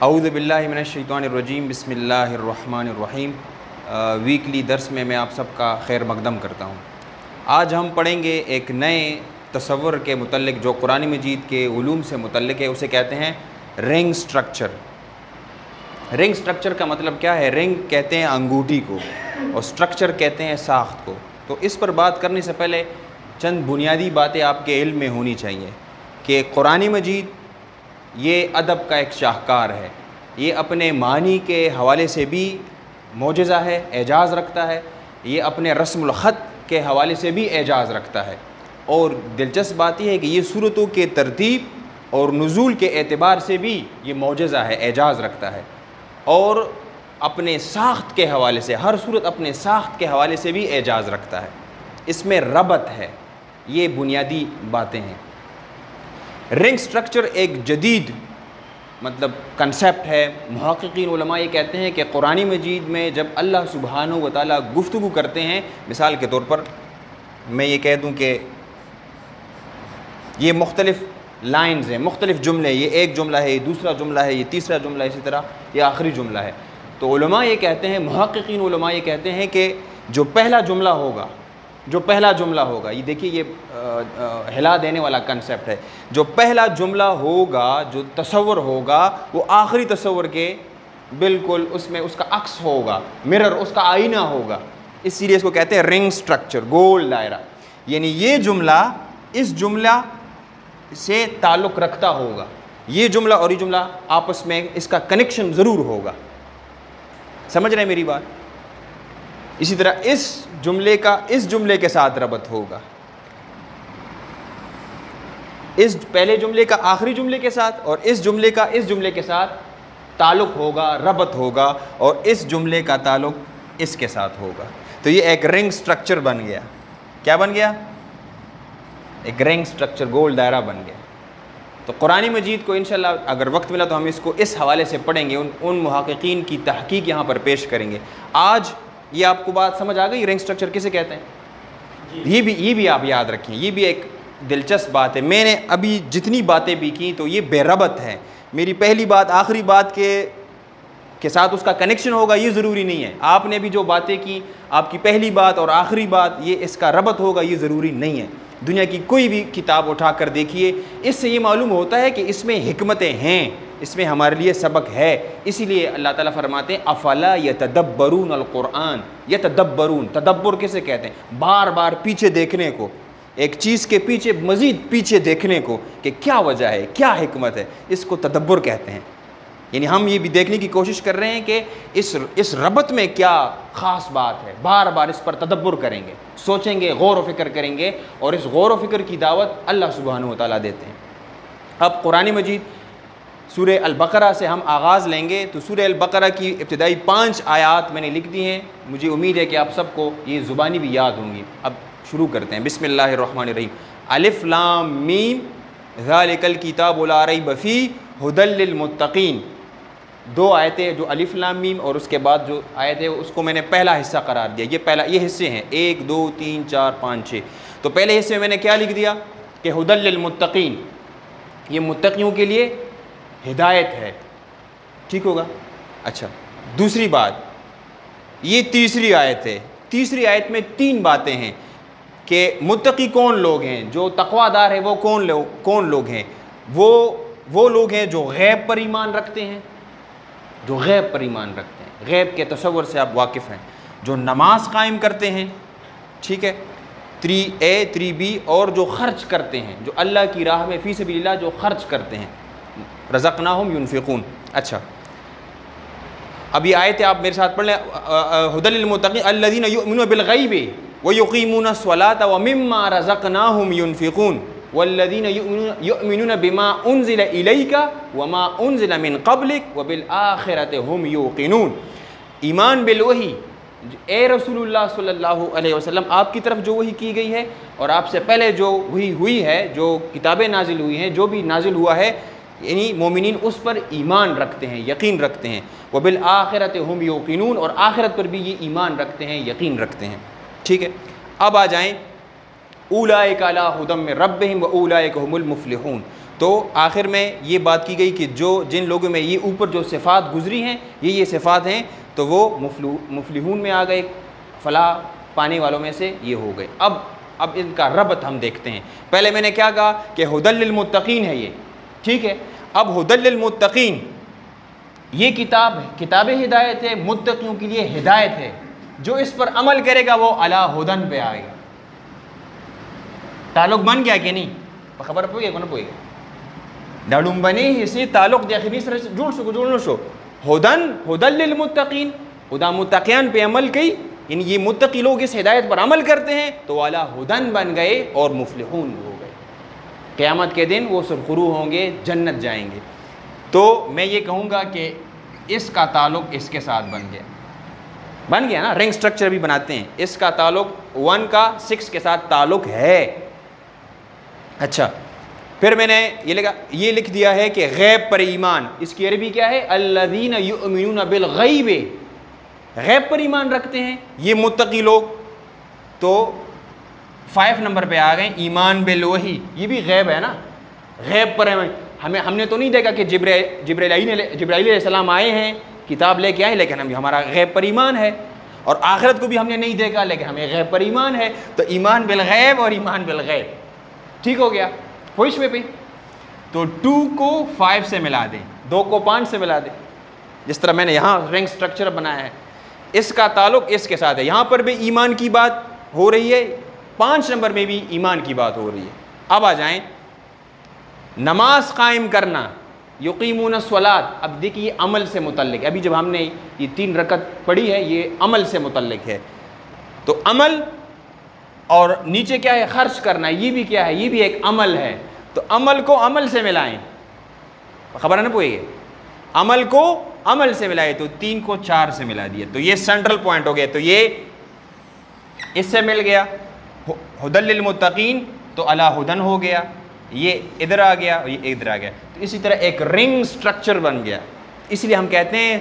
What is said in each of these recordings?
اعوذ باللہ من الشیطان الرجیم، بسم اللہ الرحمن الرحیم۔ ویکلی درس میں آپ سب کا خیر مقدم کرتا ہوں۔ آج ہم پڑھیں گے ایک نئے تصور کے متعلق جو قرآن مجید کے علوم سے متعلق ہے، اسے کہتے ہیں رنگ سٹرکچر۔ رنگ سٹرکچر کا مطلب کیا ہے؟ رنگ کہتے ہیں انگوٹھی کو اور سٹرکچر کہتے ہیں ساخت کو۔ تو اس پر بات کرنے سے پہلے چند بنیادی باتیں آپ کے علم میں ہونی چاہیے کہ قرآن مجید یہ ادب کا ایک شاہکار ہے۔ یہ اپنے معنی کے حوالے سے بھی معجزہ ہے، اعجاز رکھتا ہے۔ یہ اپنے رسم الخط کے حوالے سے بھی اعجاز رکھتا ہے، اور دلچسپ بات یہ ہے کہ یہ صورتوں کے ترتیب اور نزول کے اعتبار سے بھی یہ معجزہ ہے، اعجاز رکھتا ہے، اور اپنے ساخت کے حوالے سے ہر صورت اپنے ساخت کے حوالے سے بھی اعجاز رکھتا ہے۔ اس میں ربط ہے۔ یہ بنیادی باتیں ہیں۔ رنگ سٹرکچر ایک جدید کنسیپٹ ہے۔ محققین علماء یہ کہتے ہیں کہ قرآن مجید میں جب اللہ سبحانہ و تعالیٰ گفتگو کرتے ہیں، مثال کے طور پر میں یہ کہہ دوں کہ یہ مختلف لائنز ہیں، مختلف جملے، یہ ایک جملہ ہے، یہ دوسرا جملہ ہے، یہ تیسرا جملہ ہے، اسی طرح یہ آخری جملہ ہے۔ تو علماء یہ کہتے ہیں، محققین علماء یہ کہتے ہیں کہ جو پہلا جملہ ہوگا، یہ دیکھیے یہ ہلا دینے والا کنسیپٹ ہے، جو پہلا جملہ ہوگا، جو تصور ہوگا، وہ آخری تصور کے بالکل اس میں اس کا عکس ہوگا، مرر، اس کا آئینہ ہوگا۔ اس لیے اس کو کہتے ہیں رنگ سٹرکچر، گول دائرہ، یعنی یہ جملہ اس جملہ سے تعلق رکھتا ہوگا، یہ جملہ اور یہ جملہ آپس میں اس کا کنیکشن ضرور ہوگا۔ سمجھ رہے ہیں میری بات؟ اسی طرح اس جملے کے ساتھ ربط ہوگا، اس پہلے جملے کا آخری جملے کے ساتھ، اور اس جملے کا اس جملے کے ساتھ تعلق ہوگا، ربط ہوگا، اور اس جملے کا تعلق اس کے ساتھ ہوگا۔ تو یہ ایک رنگ سٹرکچر بن گیا۔ کیا بن گیا؟ ایک رنگ سٹرکچر، گول دائرہ بن گیا۔ تو قرآن مجید کو انشاءاللہ اگر وقت ملا تو ہم اس کو اس حوالے سے پڑھیں گے، ان محققین کی تحقیق یہاں پر پیش کریں گے۔ آج یہ آپ کو بات سمجھ آ گئی رنگ سٹرکچر کسے کہتے ہیں؟ یہ بھی آپ یاد رکھیں، یہ بھی ایک دلچسپ بات ہے۔ میں نے ابھی جتنی باتیں بھی کی تو یہ بے ربط ہے۔ میری پہلی بات آخری بات کے ساتھ اس کا کنیکشن ہوگا، یہ ضروری نہیں ہے۔ آپ نے بھی جو باتیں کی، آپ کی پہلی بات اور آخری بات یہ اس کا ربط ہوگا، یہ ضروری نہیں ہے۔ دنیا کی کوئی بھی کتاب اٹھا کر دیکھیے، اس سے یہ معلوم ہوتا ہے کہ اس میں حکمتیں ہیں، اس میں ہمارے لیے سبق ہے۔ اسی لیے اللہ تعالیٰ فرماتے ہیں افلا یتدبرون القرآن، یتدبرون، تدبر کسے کہتے ہیں؟ بار بار پیچھے دیکھنے کو، ایک چیز کے پیچھے مزید پیچھے دیکھنے کو کہ کیا وجہ ہے، کیا حکمت ہے، اس کو تدبر کہتے ہیں۔ یعنی ہم یہ بھی دیکھنے کی کوشش کر رہے ہیں کہ اس ربط میں کیا خاص بات ہے، بار بار اس پر تدبر کریں گے، سوچیں گے، غور و فکر کریں گے، اور اس غور و فکر کی دعوت اللہ سبحانہ و تعالیٰ دیتے ہیں۔ اب قرآن مجید سورہ البقرہ سے ہم آغاز لیں گے۔ تو سورہ البقرہ کی ابتدائی 5 آیات میں نے لکھ دی ہیں، مجھے امید ہے کہ آپ سب کو یہ زبانی بھی یاد ہوں گی۔ اب شروع کرتے ہیں۔ بسم اللہ الرحمن الرحیم۔ الف لام میم ذالک الکتاب لا ریب فیہ ھدی للمتقین۔ 2 آیتیں جو الف لام میم اور اس کے بعد جو آیت ہے اس کو میں نے پہلا حصہ قرار دیا۔ یہ حصے ہیں 1 2 3 4 5 6۔ تو پہلے حصے میں نے کیا لکھ دیا کہ ھدی للمتقین، یہ متقیوں کے لیے ہدایت ہے۔ ٹھیک ہوگا؟ اچھا، دوسری بات، یہ تیسری آیت ہے۔ تیسری آیت میں 3 باتیں ہیں کہ متقی کون لوگ ہیں، جو تقوی دار ہے وہ کون لوگ ہیں؟ وہ لوگ ہیں جو غیب پر ایمان رکھتے ہیں، غیب کے تصور سے آپ واقف ہیں، جو نماز قائم کرتے ہیں، ٹھیک ہے، 3A 3B، اور جو خرچ کرتے ہیں، جو اللہ کی راہ میں فی سبیل اللہ جو خرچ کرتے ہیں، رزقناہم ینفقون۔ اچھا، اب یہ آیت آپ میرے ساتھ پڑھ لیں۔ ھدی للمتقین الذین یؤمنون بالغیب ویقیمون الصلاۃ ومما رزقناہم ینفقون والذین یؤمنون بما انزل الیک وما انزل من قبلک وبالآخرۃ ہم یوقنون۔ ایمان بالوحی، اے رسول اللہ صلی اللہ علیہ وسلم، آپ کی طرف جو وحی کی گئی ہے اور آپ سے پہلے جو وحی ہوئی ہے، جو کتابیں نازل ہوئی ہیں، جو بھی نازل ہوا ہے، یعنی مومنین اس پر ایمان رکھتے ہیں، یقین رکھتے ہیں۔ وبالآخرۃ ہم یوقنون، اور آخرت پر بھی یہ ایمان رکھتے ہیں، یقین رکھتے ہیں۔ ٹھیک ہے، اب آ جائیں اولئک علی ھدی من ربہم واولئک ھم المفلحون۔ تو آخر میں یہ بات کی گئی کہ جن لوگوں میں یہ اوپر جو صفات گزری ہیں یہ صفات ہیں تو وہ مفلحون میں آ گئے، فلاح پانے والوں میں سے یہ ہو گئے۔ اب ان کا ربط ہم دیکھتے ہیں۔ پہلے میں نے کیا کہا کہ ہدی للمتقین ہے یہ، ٹھیک ہے۔ اب ہدی للمتقین یہ کتاب ہدایت ہے، متقیوں کے لیے ہدایت ہے، جو اس پر عمل کرے گا وہ علی ہدن پہ آئے گا۔ تعلق بن گیا کہ نہیں؟ خبر پوئے گا پوئے گا ڈاڑوں بنی اسی تعلق دیکھنی سر جوڑ شو ہدن للمتقین، خدا متقیان پہ عمل کی، یعنی یہ متقی لوگ اس ہدایت پر عمل کرتے ہیں تو اعلیٰ ہدن بن گئے اور مفلحون ہو گئے۔ قیامت کے دن وہ سرخرو ہوں گے، جنت جائیں گے۔ تو میں یہ کہوں گا کہ اس کا تعلق اس کے ساتھ بن گیا نا، رنگ سٹرکچر بھی بناتے ہیں، اس کا تعلق 1 کا 6 کے ساتھ تعلق ہے۔ اچھا، پھر میں نے یہ لکھ دیا ہے کہ غیب پر ایمان، اس کی عربی کیا ہے؟ الذین یؤمنون بالغیب، غیب پر ایمان رکھتے ہیں یہ متقی لوگ۔ تو 5 نمبر پہ آ گئے ایمان بالوحی، یہ بھی غیب ہے نا، غیب پر ہم نے تو نہیں دیکھا کہ جبرائیل علیہ السلام آئے ہیں کتاب لے کے آئے، لیکن ہمارا غیب پر ایمان ہے، اور آخرت کو بھی ہم نے نہیں دیکھا لیکن ہمیں غیب پر ایمان ہے۔ تو ایمان بالغیب اور ایمان بالغیب، ٹھیک ہو گیا، پوچھ میں پہ تو 2 کو 5 سے ملا دیں، 2 کو 5 سے ملا دیں، جس طرح میں نے یہاں رنگ سٹرکچر بنایا ہے، اس کا تعلق اس کے ساتھ ہے۔ یہاں پر بھی ایمان کی بات ہو رہی ہے، 5 نمبر میں بھی ایمان کی بات ہو رہی ہے۔ اب آ جائیں نماز قائم کرنا، یقیمون الصلاۃ، اب دیکھیے عمل سے متعلق، ابھی جب ہم نے یہ 3 رکعت پڑھی ہے یہ عمل سے متعلق ہے، تو عمل اور نیچے کیا ہے؟ خرچ کرنا، یہ بھی کیا ہے؟ یہ بھی ایک عمل ہے۔ تو عمل کو عمل سے ملائیں، خبر ہے نا پوئے گے، عمل کو عمل سے ملائے تو 3 کو 4 سے ملا دیا، تو یہ سینٹرل پوائنٹ ہو گیا، تو یہ اس سے مل گیا ہدی للمتقین، تو علی ہدن ہو گیا، یہ ادھر آ گیا اور یہ ادھر آ گیا، تو اسی طرح ایک رنگ سٹرکچر بن گیا۔ اس لیے ہم کہتے ہیں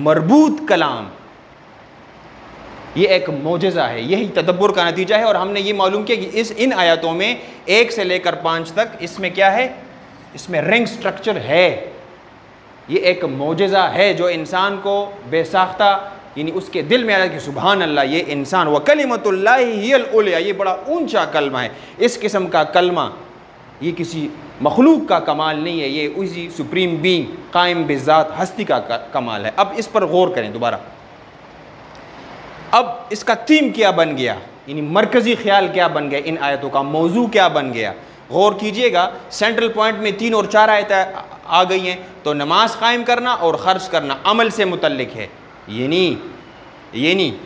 مربوط کلام، یہ ایک معجزہ ہے، یہی تدبر کا نتیجہ ہے۔ اور ہم نے یہ معلوم کیا کہ ان آیاتوں میں 1 سے لے کر 5 تک اس میں کیا ہے؟ اس میں رنگ سٹرکچر ہے، یہ ایک معجزہ ہے جو انسان کو بے ساختہ، یعنی اس کے دل میں آ رہا ہے کہ سبحان اللہ، یہ انسان وَكَلِمَةُ اللَّهِ هِيَ الْعُلْيَا، یہ بڑا اونچا کلمہ ہے۔ اس قسم کا کلمہ یہ کسی مخلوق کا کمال نہیں ہے، یہ اسی سپریم بینگ قائم بذات ہستی کا کمال ہے۔ اب اس پر غور کریں دوبارہ، اب اس کا تھیم کیا بن گیا، یعنی مرکزی خیال کیا بن گیا، ان آیتوں کا موضوع کیا بن گیا، غور کیجئے گا۔ سینٹرل پوائنٹ میں 3 اور 4 آیتیں آ گئی ہیں، تو نماز قائم کرنا اور خرچ کرنا عمل سے متعلق ہے، یہ نہیں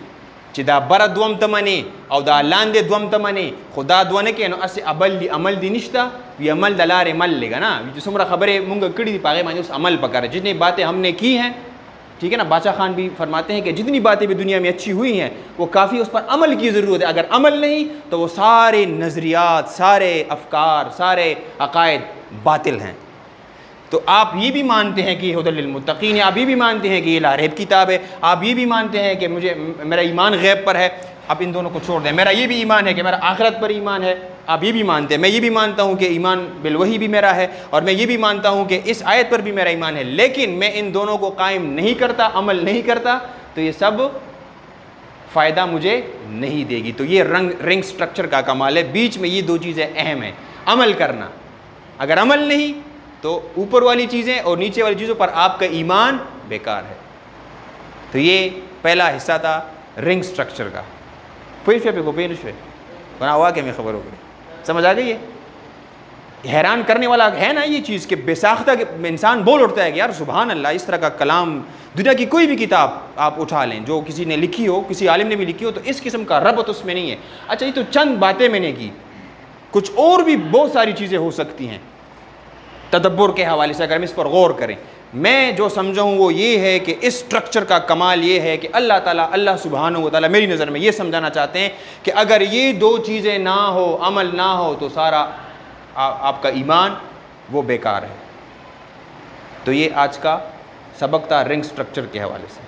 چدا بر دوم تمنی او دا لاندے دوم تمنی خدا دونے کے نو اسے عمل دی نشتا وی عمل دلارے مل لے گا نا، جو سمرا خبریں مونگا کڑی دی پاگے مانی اس عمل پکارے، جتنی باتیں ہم نے کی ہیں، ٹھیک ہے نا، بادشاہ خان بھی فرماتے ہیں کہ جتنی باتیں بھی دنیا میں اچھی ہوئی ہیں وہ کافی، اس پر عمل کی ضرورت ہے، اگر عمل نہیں تو وہ سارے نظریات، سارے افکار، سارے عقائد باطل ہیں۔ تو آپ یہ بھی مانتے ہیں کہ یہ ہدی للمتقین ہے، آپ یہ بھی مانتے ہیں کہ یہ لا ریب کتاب ہے، آپ یہ بھی مانتے ہیں کہ میرا ایمان غیب پر ہے، اب ان دونوں کو چھوڑ دیں، میرا یہ بھی ایمان ہے کہ میرا آخرت پر ایمان ہے، آپ یہ بھی مانتے ہیں، میں یہ بھی مانتا ہوں کہ ایمان بالوحی بھی میرا ہے، اور میں یہ بھی مانتا ہوں کہ اس آیت پر بھی میرا ایمان ہے، لیکن میں ان دونوں کو قائم نہیں کرتا، عمل نہیں کرتا، تو یہ سب فائدہ مجھے نہیں دے گی۔ تو یہ رنگ سٹرکچر کا کمال ہے، بیچ میں یہ 2 چیزیں اہم ہیں، عمل کرنا، اگر عمل نہیں تو اوپر والی چیزیں اور نیچے والی چیزوں پر آپ کا ایمان بیکار ہے۔ تو یہ پہلا حصہ تھا رنگ سٹرکچر کا۔ بنا ہوا کہ میں خبر ہو گئی، سمجھ آ گئی ہے؟ حیران کرنے والا ہے نا یہ چیز کہ بے ساختہ انسان بول اٹھتا ہے کہ یار سبحان اللہ، اس طرح کا کلام دنیا کی کوئی بھی کتاب آپ اٹھا لیں جو کسی نے لکھی ہو، کسی عالم نے بھی لکھی ہو، تو اس قسم کا ربط اس میں نہیں ہے۔ اچھا، یہ تو چند باتیں میں نے کی، کچھ اور بھی بہت ساری چیزیں ہو سکتی ہیں تدبر کے حوالے سے، اگر ہم اس پر غور کریں۔ میں جو سمجھا ہوں وہ یہ ہے کہ اس سٹرکچر کا کمال یہ ہے کہ اللہ تعالیٰ، اللہ سبحانہ و تعالیٰ میری نظر میں یہ سمجھانا چاہتے ہیں کہ اگر یہ 2 چیزیں نہ ہو، عمل نہ ہو، تو سارا آپ کا ایمان وہ بیکار ہے۔ تو یہ آج کا سبق تھا رنگ سٹرکچر کے حوالے سے۔